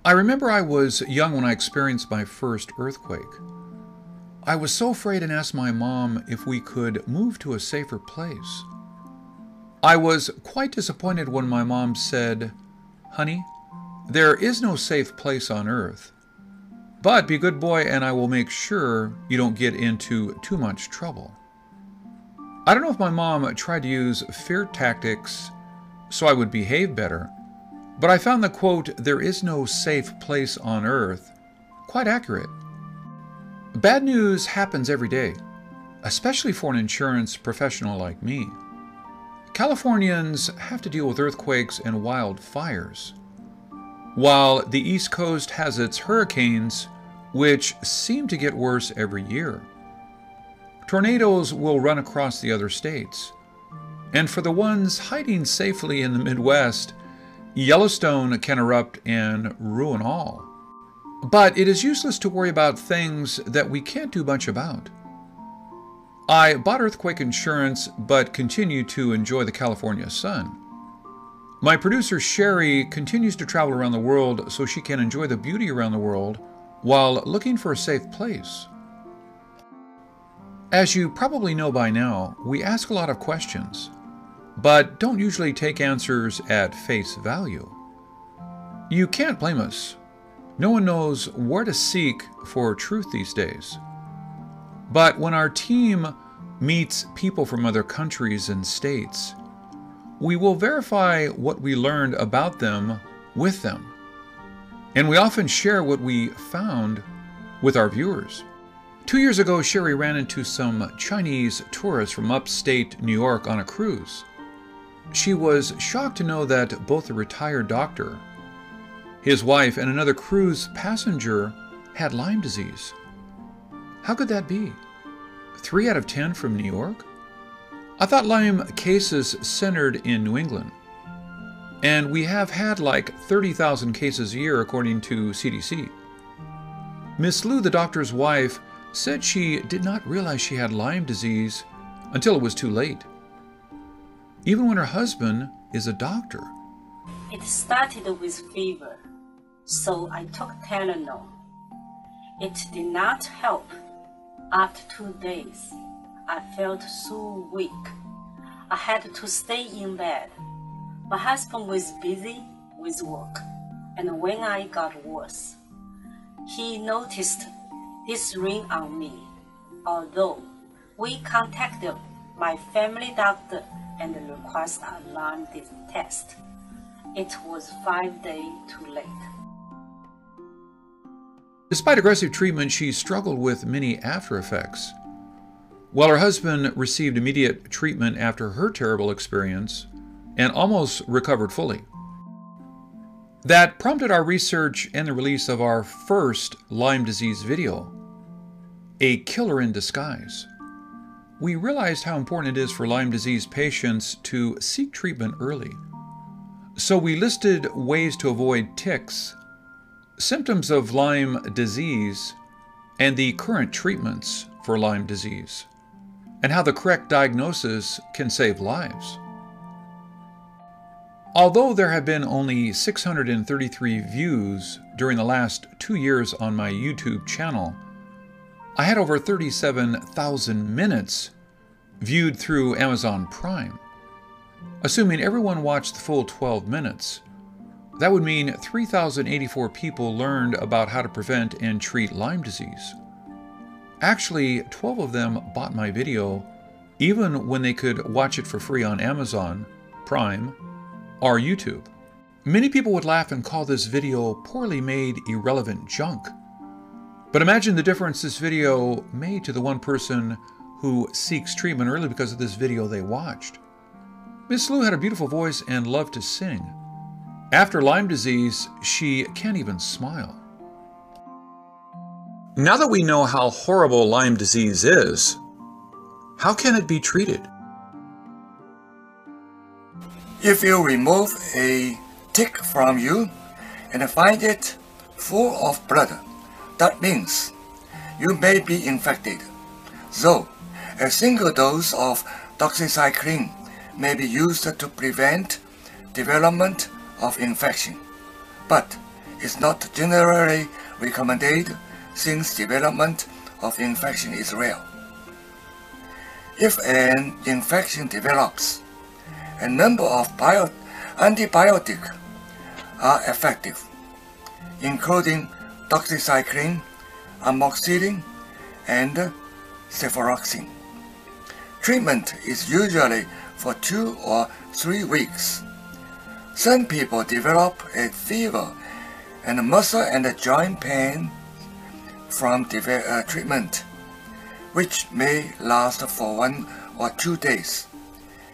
I remember I was young when I experienced my first earthquake. I was so afraid and asked my mom if we could move to a safer place. I was quite disappointed when my mom said, "Honey, there is no safe place on earth, but be a good boy and I will make sure you don't get into too much trouble." I don't know if my mom tried to use fear tactics so I would behave better, but I found the quote, "There is no safe place on earth," quite accurate. Bad news happens every day, especially for an insurance professional like me. Californians have to deal with earthquakes and wildfires, while the East Coast has its hurricanes, which seem to get worse every year. Tornadoes will run across the other states, and for the ones hiding safely in the Midwest, Yellowstone can erupt and ruin all. But it is useless to worry about things that we can't do much about. I bought earthquake insurance, but continue to enjoy the California sun. My producer Sherry continues to travel around the world so she can enjoy the beauty around the world while looking for a safe place. As you probably know by now, we ask a lot of questions, but don't usually take answers at face value. You can't blame us. No one knows where to seek for truth these days. But when our team meets people from other countries and states, we will verify what we learned about them with them. And we often share what we found with our viewers. 2 years ago, Sherry ran into some Chinese tourists from upstate New York on a cruise. She was shocked to know that both a retired doctor, his wife, and another cruise passenger had Lyme disease. How could that be? 3 out of 10 from New York? I thought Lyme cases centered in New England. And we have had like 30,000 cases a year according to CDC. Miss Lou, the doctor's wife, said she did not realize she had Lyme disease until it was too late, even when her husband is a doctor. It started with fever, so I took Tylenol. It did not help. After 2 days, I felt so weak. I had to stay in bed. My husband was busy with work, and when I got worse, he noticed this ring on me. Although we contacted my family doctor and requested a Lyme test, it was 5 days too late. Despite aggressive treatment, she struggled with many after effects. While her husband received immediate treatment after her terrible experience and almost recovered fully. That prompted our research and the release of our first Lyme disease video, A Killer in Disguise. We realized how important it is for Lyme disease patients to seek treatment early. So we listed ways to avoid ticks, symptoms of Lyme disease, and the current treatments for Lyme disease, and how the correct diagnosis can save lives. Although there have been only 633 views during the last 2 years on my YouTube channel, I had over 37,000 minutes viewed through Amazon Prime. Assuming everyone watched the full 12 minutes, that would mean 3,084 people learned about how to prevent and treat Lyme disease. Actually, 12 of them bought my video, even when they could watch it for free on Amazon Prime or YouTube. Many people would laugh and call this video poorly made, irrelevant junk. But imagine the difference this video made to the one person who seeks treatment early because of this video they watched. Miss Lou had a beautiful voice and loved to sing. After Lyme disease, she can't even smile. Now that we know how horrible Lyme disease is, how can it be treated? If you remove a tick from you and find it full of blood, that means you may be infected. So, a single dose of doxycycline may be used to prevent development of infection. But is not generally recommended since development of infection is rare. If an infection develops, a number of antibiotics are effective, including doxycycline, amoxicillin, and cefuroxime. Treatment is usually for 2 or 3 weeks. Some people develop a fever and muscle and joint pain from treatment, which may last for 1 or 2 days.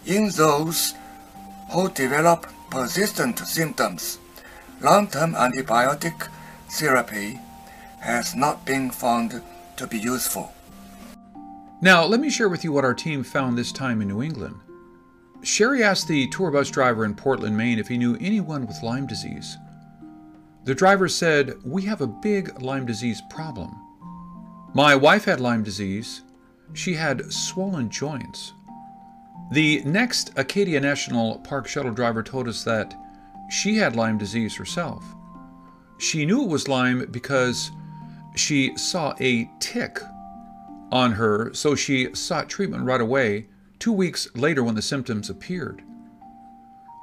In those who develop persistent symptoms, long-term antibiotic therapy has not been found to be useful. Now, let me share with you what our team found this time in New England. Sherry asked the tour bus driver in Portland, Maine, if he knew anyone with Lyme disease. The driver said, "We have a big Lyme disease problem. My wife had Lyme disease. She had swollen joints." The next Acadia National Park shuttle driver told us that she had Lyme disease herself. She knew it was Lyme because she saw a tick on her, so she sought treatment right away, 2 weeks later when the symptoms appeared.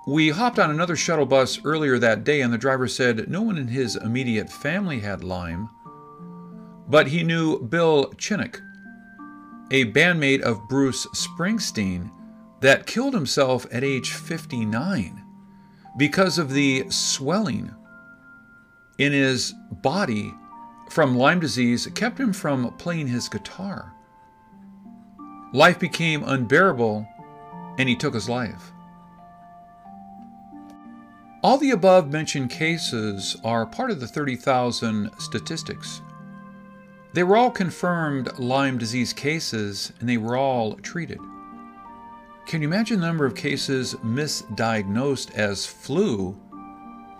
We hopped on another shuttle bus earlier that day, and the driver said no one in his immediate family had Lyme, but he knew Bill Chinnock, a bandmate of Bruce Springsteen, that killed himself at age 59 because of the swelling in his body from Lyme disease kept him from playing his guitar. Life became unbearable, and he took his life. All the above mentioned cases are part of the 30,000 statistics. They were all confirmed Lyme disease cases, and they were all treated. Can you imagine the number of cases misdiagnosed as flu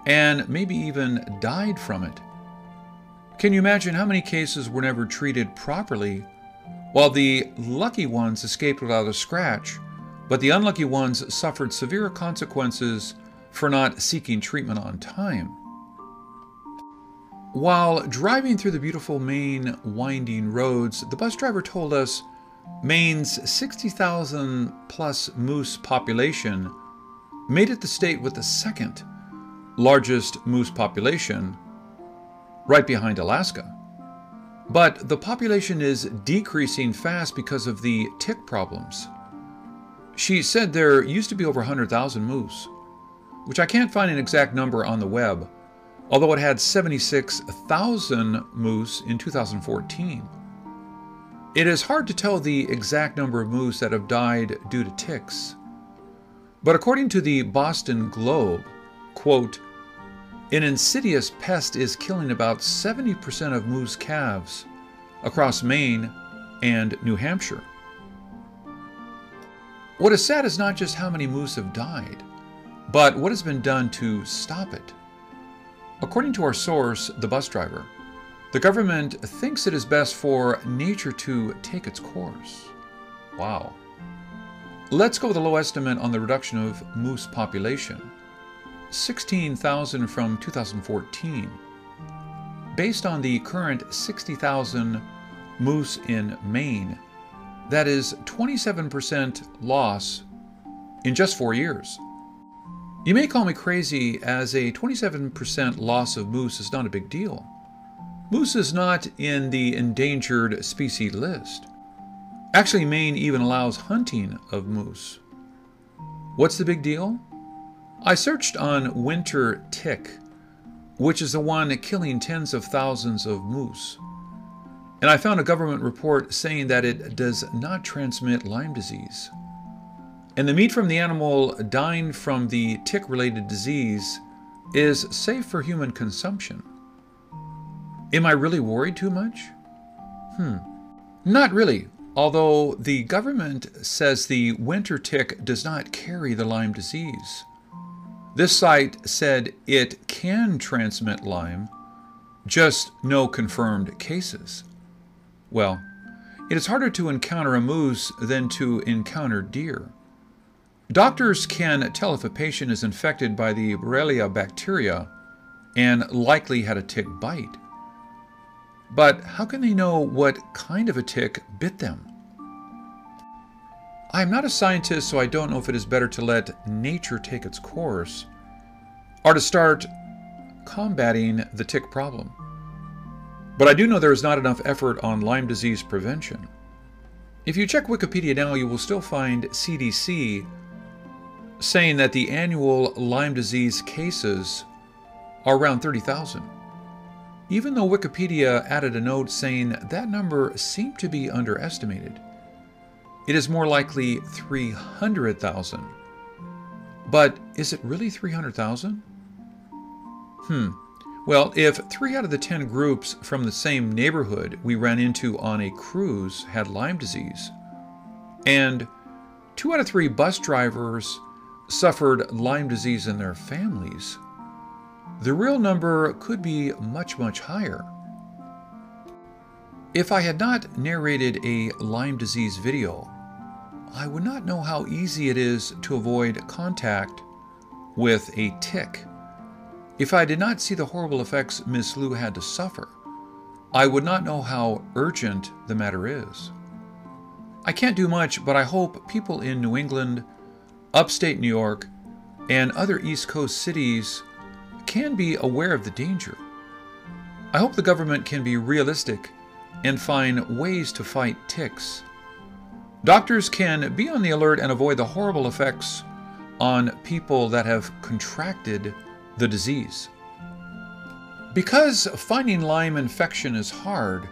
and maybe even died from it? Can you imagine how many cases were never treated properly, while the lucky ones escaped without a scratch, but the unlucky ones suffered severe consequences for not seeking treatment on time? While driving through the beautiful Maine winding roads, the bus driver told us Maine's 60,000 plus moose population made it the state with the second largest moose population, right behind Alaska. But the population is decreasing fast because of the tick problems. She said there used to be over 100,000 moose, which I can't find an exact number on the web, although it had 76,000 moose in 2014. It is hard to tell the exact number of moose that have died due to ticks. But according to the Boston Globe, quote, "An insidious pest is killing about 70% of moose calves across Maine and New Hampshire." What is sad is not just how many moose have died, but what has been done to stop it. According to our source, the bus driver, the government thinks it is best for nature to take its course. Wow. Let's go with a low estimate on the reduction of moose population. 16,000 from 2014. Based on the current 60,000 moose in Maine, that is 27% loss in just 4 years. You may call me crazy, as a 27% loss of moose is not a big deal. Moose is not in the endangered species list. Actually, Maine even allows hunting of moose. What's the big deal? I searched on winter tick, which is the one killing tens of thousands of moose, and I found a government report saying that it does not transmit Lyme disease. And the meat from the animal dying from the tick-related disease is safe for human consumption. Am I really worried too much? Not really, although the government says the winter tick does not carry the Lyme disease. This site said it can transmit Lyme, just no confirmed cases. Well, it is harder to encounter a moose than to encounter deer. Doctors can tell if a patient is infected by the Borrelia bacteria and likely had a tick bite. But how can they know what kind of a tick bit them? I am not a scientist, so I don't know if it is better to let nature take its course or to start combating the tick problem. But I do know there is not enough effort on Lyme disease prevention. If you check Wikipedia now, you will still find CDC saying that the annual Lyme disease cases are around 30,000. Even though Wikipedia added a note saying that number seemed to be underestimated. It is more likely 300,000. But is it really 300,000? Well, if 3 out of the 10 groups from the same neighborhood we ran into on a cruise had Lyme disease, and 2 out of 3 bus drivers suffered Lyme disease in their families, the real number could be much, much higher. If I had not narrated a Lyme disease video, I would not know how easy it is to avoid contact with a tick. If I did not see the horrible effects Miss Lou had to suffer, I would not know how urgent the matter is. I can't do much, but I hope people in New England, upstate New York, and other East Coast cities can be aware of the danger. I hope the government can be realistic and find ways to fight ticks. Doctors can be on the alert and avoid the horrible effects on people that have contracted the disease. Because finding Lyme infection is hard,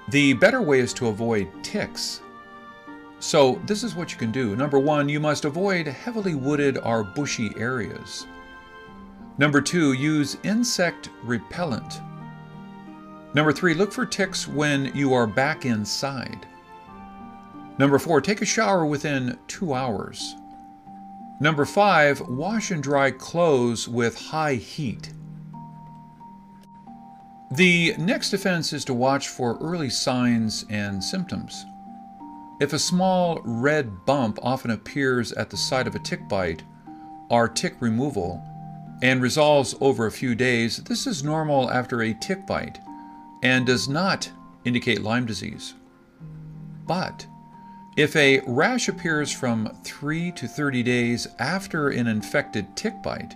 the better way is to avoid ticks. So this is what you can do. Number 1, you must avoid heavily wooded or bushy areas. Number 2, use insect repellent. Number 3, look for ticks when you are back inside. Number 4, take a shower within 2 hours. Number 5, wash and dry clothes with high heat. The next defense is to watch for early signs and symptoms. If a small red bump often appears at the site of a tick bite or tick removal and resolves over a few days, this is normal after a tick bite and does not indicate Lyme disease. But if a rash appears from 3 to 30 days after an infected tick bite,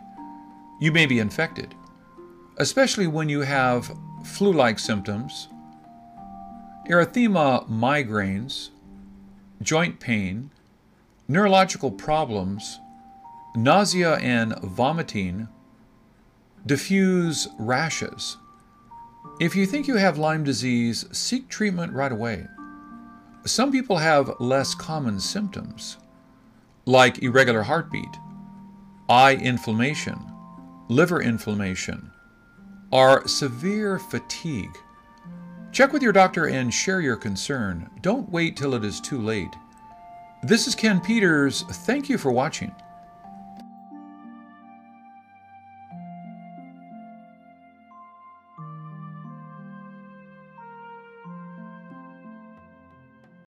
you may be infected, especially when you have flu-like symptoms, erythema migraines, joint pain, neurological problems, nausea and vomiting, diffuse rashes. If you think you have Lyme disease, seek treatment right away. Some people have less common symptoms, like irregular heartbeat, eye inflammation, liver inflammation, or severe fatigue. Check with your doctor and share your concern. Don't wait till it is too late. This is Ken Peters. Thank you for watching.